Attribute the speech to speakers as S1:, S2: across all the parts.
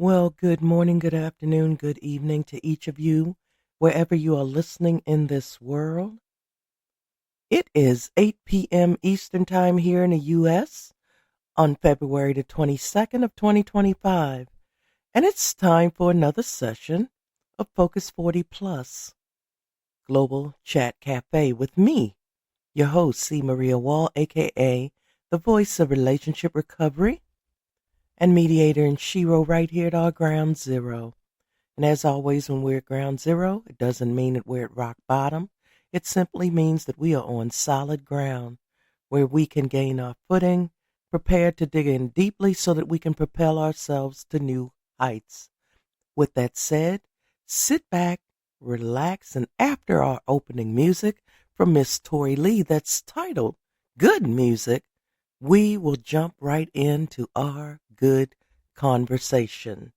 S1: Well, good morning, good afternoon, good evening to each of you, wherever you are listening in this world. It is 8 p.m. Eastern Time here in the U.S. on February the 22nd of 2025, and it's time for another session of Focus 40 Plus Global Chat Cafe with me, your host, C. Maria Wall, aka the voice of relationship recovery and mediator in Shiro right here at our ground zero. And as always, when we're at ground zero, it doesn't mean that we're at rock bottom. It simply means that we are on solid ground where we can gain our footing, prepared to dig in deeply so that we can propel ourselves to new heights. With that said, sit back, relax, and after our opening music from Miss Tori Lee that's titled Good Music, we will jump right into our good conversation.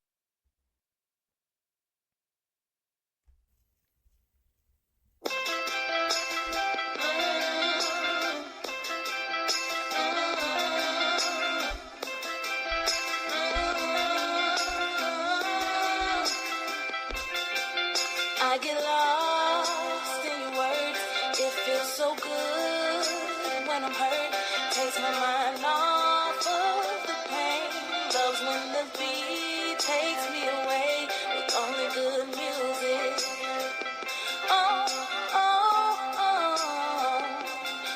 S2: I get lost in your words. It feels so good when I'm hurt. Takes my mind off of the pain. Loves when the beat takes me away with only good music. Oh, oh, oh,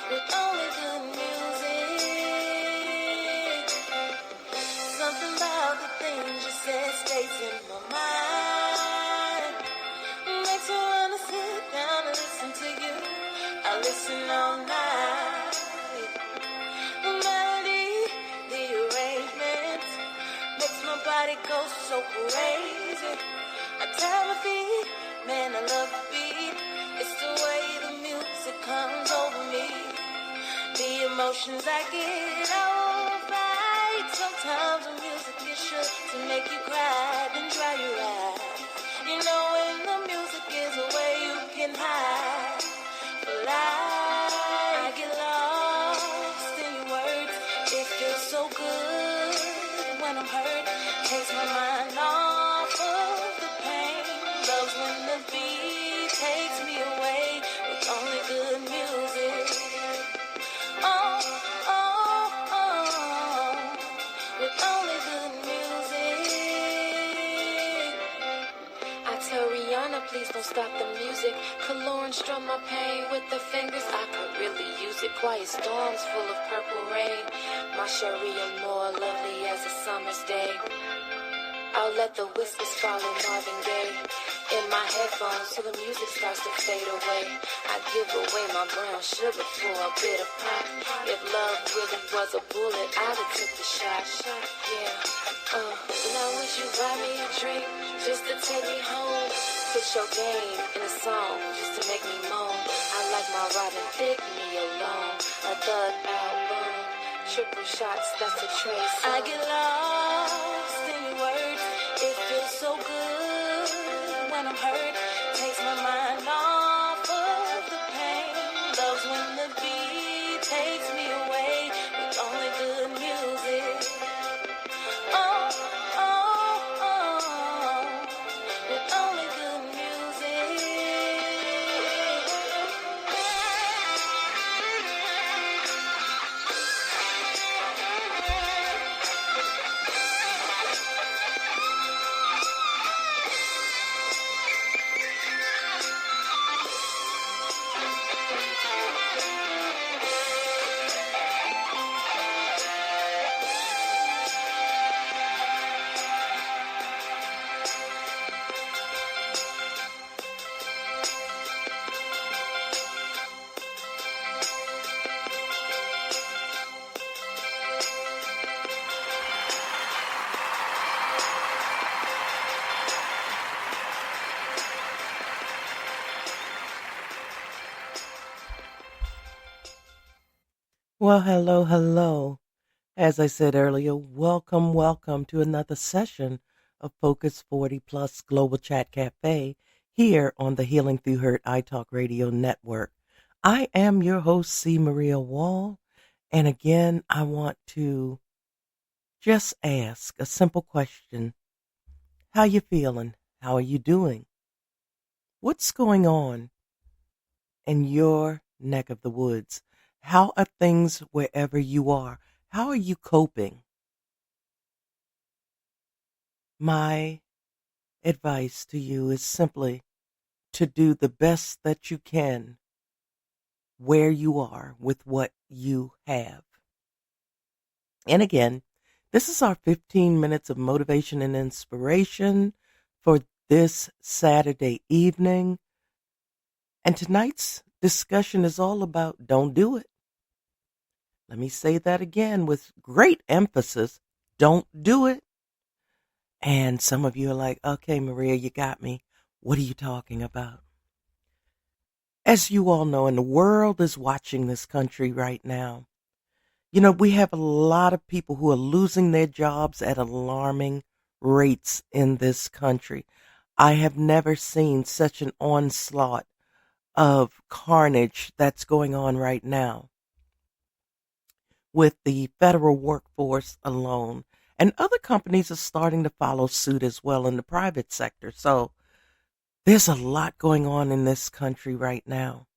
S2: with only good music. Something about the things you said stays in my mind. Makes me wanna sit down and listen to you. I listen all night. The melody, the arrangement makes my body go so crazy. I tell my feet, man, I love the beat. It's the way the music comes over me. The emotions I get, I won't fight. Sometimes the music is sure to make you cry, then dry your eyes. You know when the music is away, you can hide. But I get lost in your words. It feels so good when I'm hurt. Takes my mind off of the pain. Loves when the beat takes me away with only good music. Oh, oh, oh, with only good music. I tell Rihanna, please don't stop the music. Lauren strum my pain with the fingers. I could really use it. Quiet storms full of purple rain. My Sharia more lovely as a summer's day. I'll let the whispers follow Marvin Gaye in my headphones till the music starts to fade away. I give away my brown sugar for a bit of pop. If love really was a bullet, I'd have took the shot. Yeah. Now would you buy me a drink just to take me home? Put your game in a song just to make me moan. I like my Robin Thicke, me alone. A thug album, triple shots, that's a trace. I get lost in your words. It feels so good when I'm hurt. Takes my mind off of the pain. Loves when the beat takes me away with only good music. Oh, oh, oh, with only good music.
S1: Well, hello, hello. As I said earlier, welcome to another session of Focus 40 Plus Global Chat Cafe here on the Healing Through Hurt iTalk Radio Network. I am your host, C. Maria Wall, and again, I want to just ask a simple question. How you feeling? How are you doing? What's going on in your neck of the woods? How are things wherever you are? How are you coping? My advice to you is simply to do the best that you can where you are with what you have. And again, this is our 15 minutes of motivation and inspiration for this Saturday evening. And tonight's discussion is all about don't do it. Let me say that again with great emphasis. Don't do it. And some of you are like, okay, Maria, you got me. What are you talking about? As you all know, and the world is watching this country right now, we have a lot of people who are losing their jobs at alarming rates in this country. I have never seen such an onslaught of carnage that's going on right now with the federal workforce alone. And other companies are starting to follow suit as well in the private sector. So there's a lot going on in this country right now.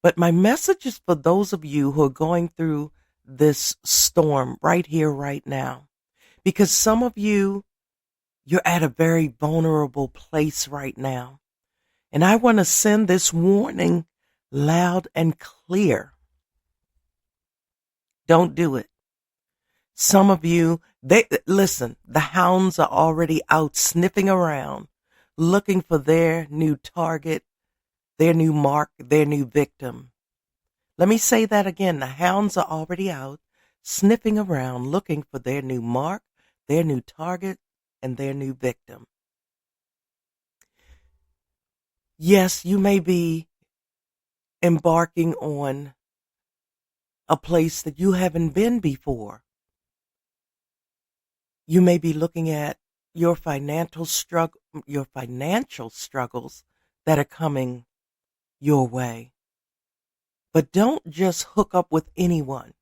S1: But my message is for those of you who are going through this storm right here, right now, because some of you, you're at a very vulnerable place right now. And I want to send this warning loud and clear. Don't do it. Some of you, listen, the hounds are already out sniffing around, looking for their new target, their new mark, their new victim. Let me say that again. The hounds are already out, sniffing around, looking for their new mark, their new target, and their new victim. Yes, you may be embarking on a place that you haven't been before. You may be looking at your financial struggles that are coming your way. But don't just hook up with anyone.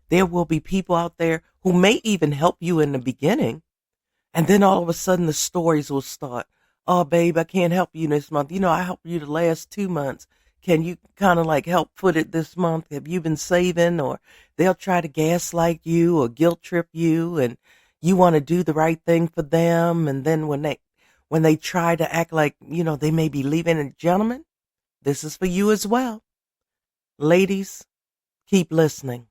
S1: There will be people out there who may even help you in the beginning. And then all of a sudden the stories will start. Oh, babe, I can't help you this month. I helped you the last 2 months. Can you kind of like help foot it this month? Have you been saving? Or they'll try to gaslight you or guilt trip you, and you want to do the right thing for them. And then when they try to act like, they may be leaving, and gentlemen, this is for you as well. Ladies, keep listening.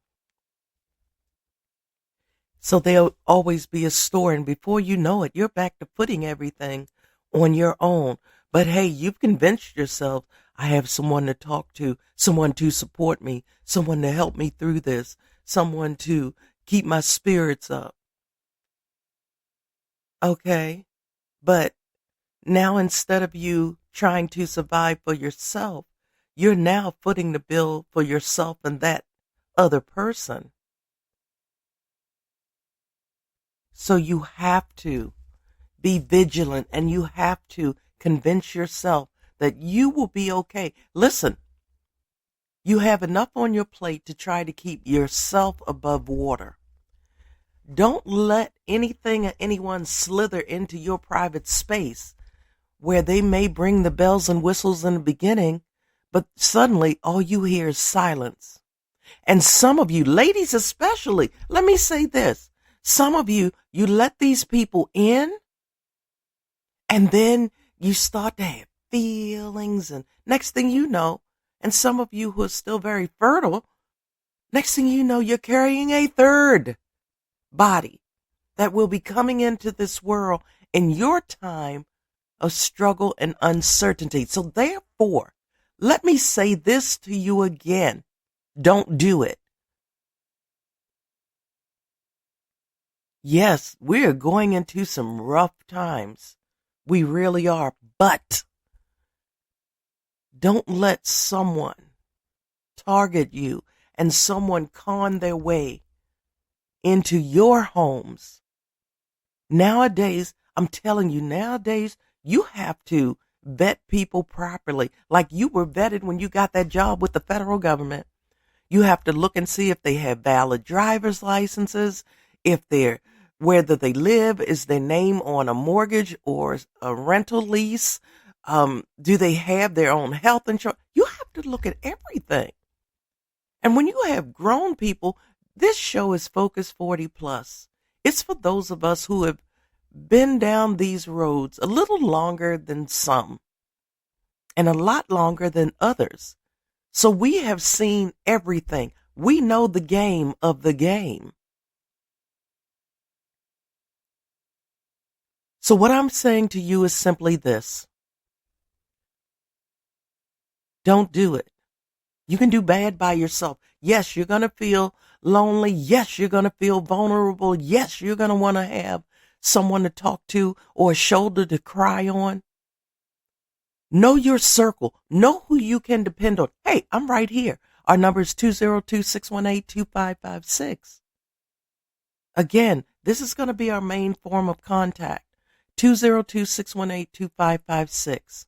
S1: So there'll always be a story, and before you know it, you're back to putting everything on your own. But hey, you've convinced yourself, I have someone to talk to, someone to support me, someone to help me through this, someone to keep my spirits up. Okay, but now instead of you trying to survive for yourself, you're now footing the bill for yourself and that other person. So you have to be vigilant, and you have to convince yourself that you will be okay. Listen, you have enough on your plate to try to keep yourself above water. Don't let anything or anyone slither into your private space where they may bring the bells and whistles in the beginning, but suddenly all you hear is silence. And some of you, ladies especially, let me say this. Some of you, you let these people in, and then you start to have feelings, and next thing you know, and some of you who are still very fertile, next thing you know, you're carrying a third body that will be coming into this world in your time of struggle and uncertainty. So therefore, let me say this to you again. Don't do it. Yes, we're going into some rough times. We really are. But don't let someone target you and someone con their way into your homes. Nowadays, I'm telling you, you have to vet people properly. Like you were vetted when you got that job with the federal government. You have to look and see if they have valid driver's licenses, if they're whether they live, is their name on a mortgage or a rental lease? Do they have their own health insurance? You have to look at everything. And when you have grown people, this show is Focus 40 Plus. It's for those of us who have been down these roads a little longer than some and a lot longer than others. So we have seen everything. We know the game of the game. So what I'm saying to you is simply this. Don't do it. You can do bad by yourself. Yes, you're going to feel lonely. Yes, you're going to feel vulnerable. Yes, you're going to want to have someone to talk to or a shoulder to cry on. Know your circle. Know who you can depend on. Hey, I'm right here. Our number is 202-618-2556. Again, this is going to be our main form of contact. 202-618-2556.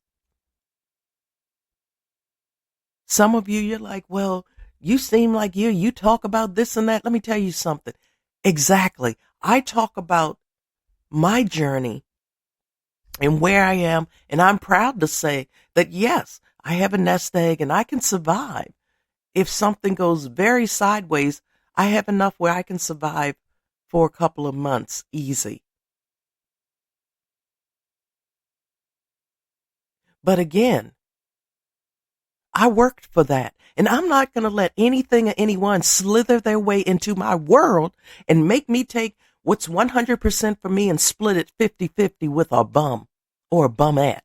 S1: Some of you, you're like, well, you seem like you talk about this and that. Let me tell you something. Exactly. I talk about my journey and where I am, and I'm proud to say that, yes, I have a nest egg and I can survive. If something goes very sideways, I have enough where I can survive for a couple of months easy. But again, I worked for that, and I'm not going to let anything or anyone slither their way into my world and make me take what's 100% for me and split it 50-50 with a bum or a bumette.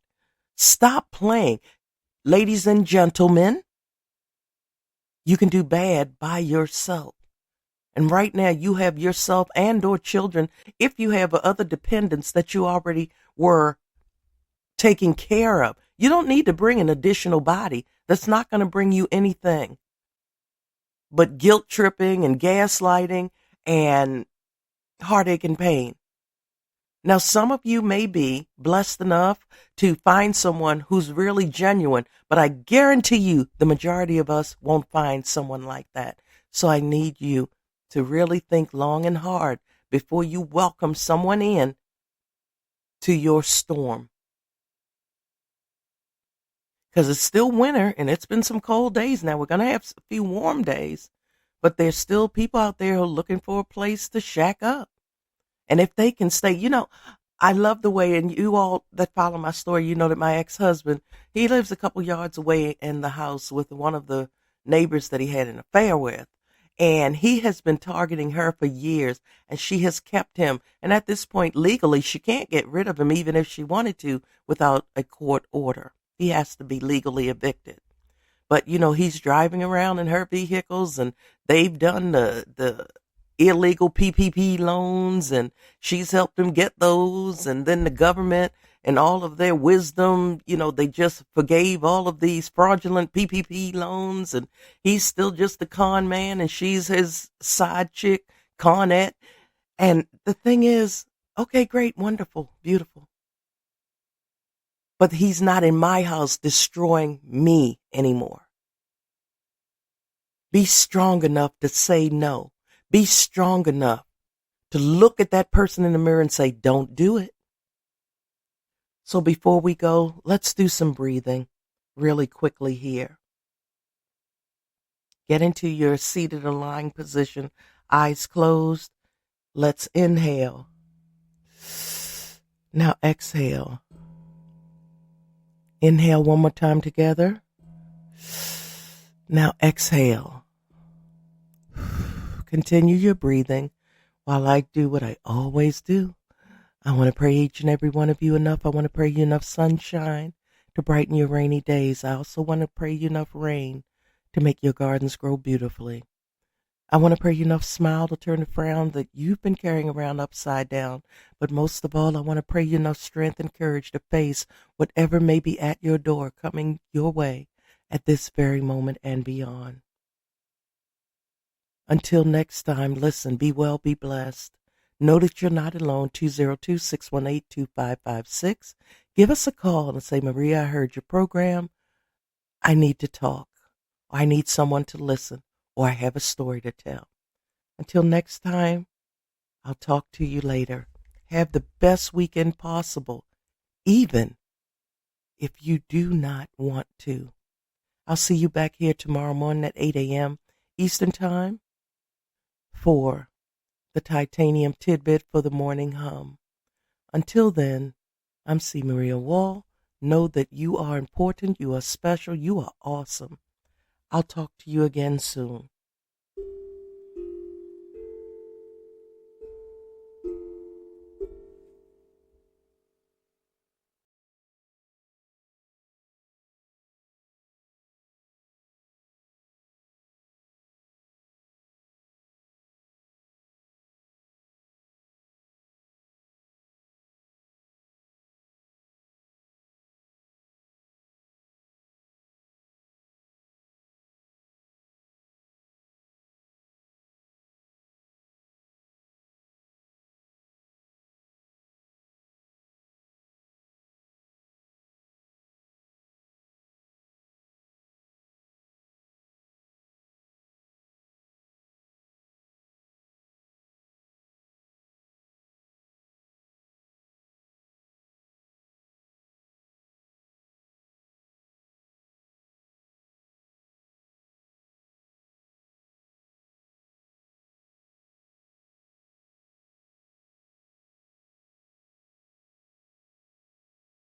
S1: Stop playing. Ladies and gentlemen, you can do bad by yourself. And right now you have yourself and or children, if you have other dependents that you already were taking care of. You don't need to bring an additional body. That's not going to bring you anything but guilt tripping and gaslighting and heartache and pain. Now, some of you may be blessed enough to find someone who's really genuine, but I guarantee you the majority of us won't find someone like that. So I need you to really think long and hard before you welcome someone in to your storm. Because it's still winter and it's been some cold days now. We're going to have a few warm days, but there's still people out there who are looking for a place to shack up. And if they can stay, I love the way, and you all that follow my story, you know that my ex-husband, he lives a couple yards away in the house with one of the neighbors that he had an affair with. And he has been targeting her for years, and she has kept him. And at this point, legally, she can't get rid of him, even if she wanted to, without a court order. He has to be legally evicted. But, he's driving around in her vehicles, and they've done the illegal PPP loans, and she's helped him get those. And then the government and all of their wisdom, they just forgave all of these fraudulent PPP loans, and he's still just a con man, and she's his side chick, Conette. And the thing is, okay, great, wonderful, beautiful. But he's not in my house destroying me anymore. Be strong enough to say no. Be strong enough to look at that person in the mirror and say, don't do it. So before we go, let's do some breathing really quickly here. Get into your seated and lying position, eyes closed. Let's inhale. Now exhale. Inhale one more time together. Now exhale. Continue your breathing while I do what I always do. I want to pray each and every one of you enough. I want to pray you enough sunshine to brighten your rainy days. I also want to pray you enough rain to make your gardens grow beautifully. I want to pray you enough smile to turn the frown that you've been carrying around upside down. But most of all, I want to pray you enough strength and courage to face whatever may be at your door coming your way at this very moment and beyond. Until next time, listen, be well, be blessed. Know that you're not alone. 202-618-2556. Give us a call and say, Maria, I heard your program. I need to talk. Or I need someone to listen. Or I have a story to tell. Until next time, I'll talk to you later. Have the best weekend possible, even if you do not want to. I'll see you back here tomorrow morning at 8 a.m. Eastern Time for the Titanium Tidbit for the Morning Hum. Until then, I'm C. Maria Wall. Know that you are important, you are special, you are awesome. I'll talk to you again soon.